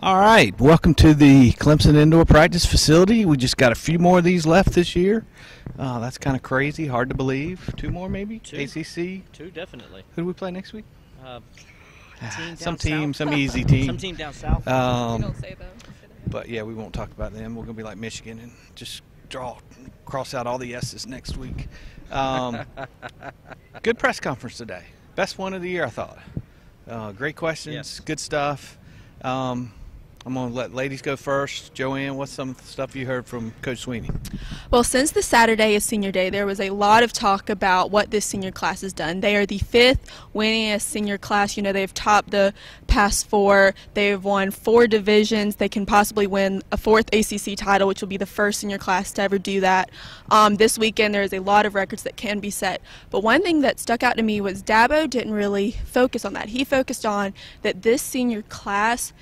All right, welcome to the Clemson Indoor Practice Facility. We just got a few more of these left this year. That's kind of crazy, hard to believe. Two more maybe? Two. ACC? Two, definitely. Who do we play next week? Some easy team. Some team down south. You don't say them. But yeah, we won't talk about them. We're going to be like Michigan and just cross out all the S's next week. Good press conference today. Best one of the year, I thought. Great questions, Yes. Good stuff. I'm going to let ladies go first. Joanne, what's some of the stuff you heard from Coach Sweeney? Well, since the Saturday is senior day, there was a lot of talk about what this senior class has done. They are the fifth winningest senior class. You know, they've topped the past four. They've won 4 divisions. They can possibly win a 4th ACC title, which will be the first senior class to ever do that. This weekend, there is a lot of records that can be set. But one thing that stuck out to me was Dabo didn't really focus on that. He focused on that this senior class,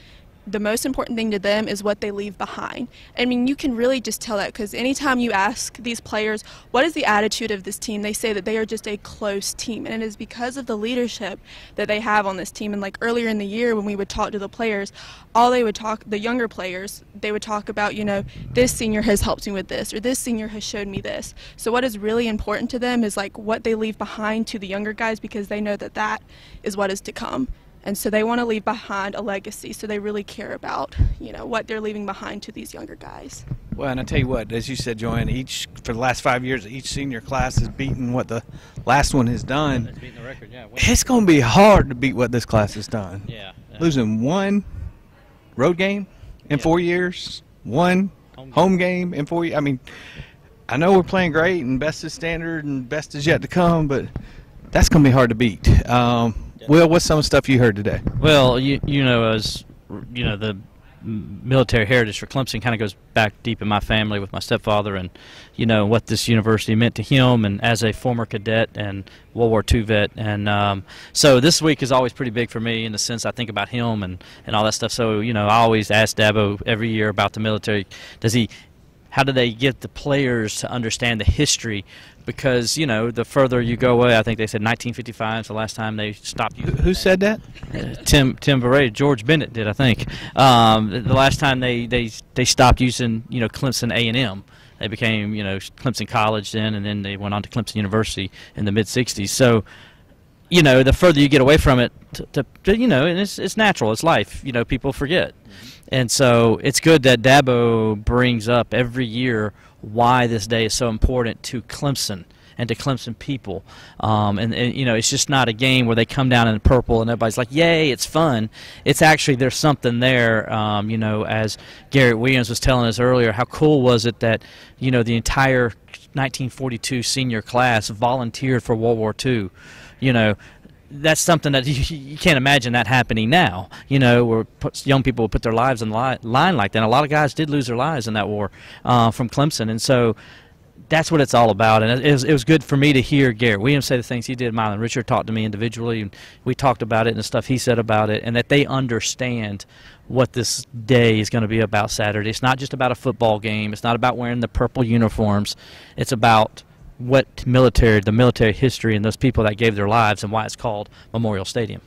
the most important thing to them is what they leave behind. I mean, you can really just tell that because anytime you ask these players, what is the attitude of this team, they say that they are just a close team. And it is because of the leadership that they have on this team. And like earlier in the year when we would talk to the players, the younger players, they would talk about, you know, this senior has helped me with this, or this senior has showed me this. So what is really important to them is like what they leave behind to the younger guys, because they know that that is what is to come. And so they want to leave behind a legacy, so they really care about, you know, what they're leaving behind to these younger guys. Well, and I tell you what, as you said, Joanne, for the last 5 years, each senior class has beaten what the last one has done. It's beating the record, yeah. It's going to be hard to beat what this class has done. Yeah. Losing one road game in 4 years, one home game in 4 years. I mean, I know we're playing great and best is standard and best is yet to come, but that's going to be hard to beat. Will, what's some of the stuff you heard today? Well, you know, as you know, the military heritage for Clemson kind of goes back deep in my family with my stepfather, and you know what this university meant to him, and as a former cadet and World War II vet, and so this week is always pretty big for me in the sense I think about him and all that stuff. So you know, I always ask Dabo every year about the military. How do they get the players to understand the history? Because, you know, the further you go away, I think they said 1955 is the last time they stopped using Who said that? Tim Verrey, George Bennett did, I think. The last time they stopped using, you know, Clemson A&M. They became, you know, Clemson College then, and then they went on to Clemson University in the mid-'60s. So, you know, the further you get away from it, you know, and it's natural, it's life. You know, people forget. And so it's good that Dabo brings up every year why this day is so important to Clemson and to Clemson people. And, you know, it's just not a game where they come down in purple and everybody's like, yay, it's fun. It's actually, there's something there. You know, as Garrett Williams was telling us earlier, how cool was it that, you know, the entire 1942 senior class volunteered for World War II. You know, that's something that you can't imagine that happening now, you know, where young people would put their lives on the line like that. And a lot of guys did lose their lives in that war from Clemson. And so that's what it's all about. And it was good for me to hear Garrett Williams say the things he did. Mylan Richard talked to me individually, and we talked about it and the stuff he said about it, and that they understand what this day is going to be about Saturday. It's not just about a football game. It's not about wearing the purple uniforms. It's about the military history and those people that gave their lives and why it's called Memorial Stadium.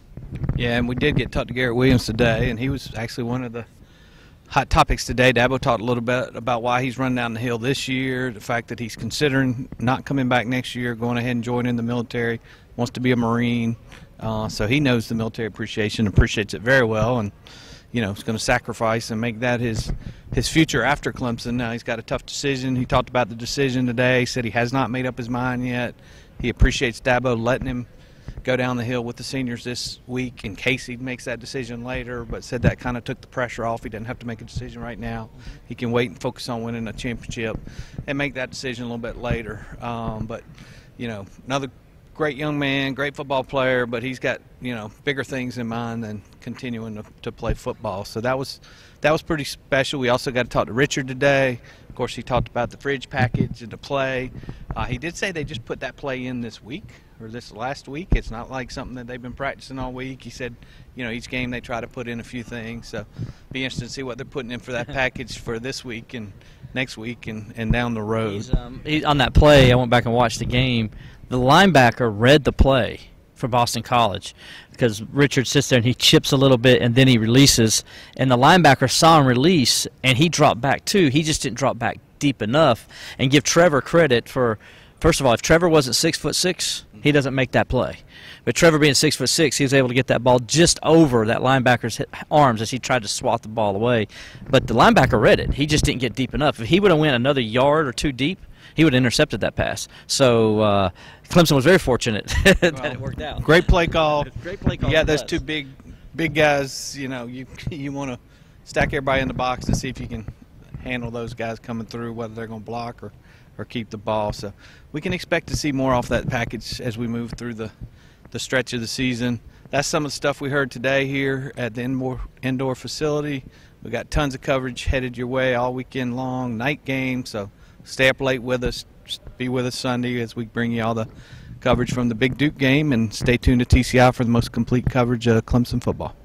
Yeah, and we did get to talk to Garrett Williams today, and he was actually one of the hot topics today. Dabo talked a little bit about why he's running down the hill this year, the fact that he's considering not coming back next year, going ahead and joining the military, wants to be a Marine. So he knows the military appreciation, appreciates it very well, and you know, he's going to sacrifice and make that his future after Clemson. Now he's got a tough decision. He talked about the decision today. He said he has not made up his mind yet. He appreciates Dabo letting him go down the hill with the seniors this week in case he makes that decision later, but said that kind of took the pressure off. He doesn't have to make a decision right now. He can wait and focus on winning a championship and make that decision a little bit later. But, you know, another great young man, great football player, but he's got, you know, bigger things in mind than continuing to play football. So that was pretty special. We also got to talk to Richard today. Of course, he talked about the fridge package and the play. He did say they just put that play in this week or this last week. It's not like something that they've been practicing all week. He said, you know, each game they try to put in a few things. So be interested to see what they're putting in for that package for this week and next week and down the road. He's on that play, I went back and watched the game. The linebacker read the play for Boston College, because Richard sits there and he chips a little bit and then he releases, and the linebacker saw him release and he dropped back too. He just didn't drop back deep enough. And give Trevor credit for, first of all, if Trevor wasn't 6'6", he doesn't make that play. But Trevor being 6'6", he was able to get that ball just over that linebacker's arms as he tried to swat the ball away. But the linebacker read it. He just didn't get deep enough. If he would have went another yard or two deep, he would have intercepted that pass. So Clemson was very fortunate that it worked out. Great play call. Great play call. Yeah, those two big guys. You know, you want to stack everybody in the box to see if you can handle those guys coming through, whether they're going to block or keep the ball. So we can expect to see more off that package as we move through the stretch of the season. That's some of the stuff we heard today here at the indoor facility. We got tons of coverage headed your way all weekend long, night game. So stay up late with us. Be with us Sunday as we bring you all the coverage from the Big Duke game, and stay tuned to TCI for the most complete coverage of Clemson football.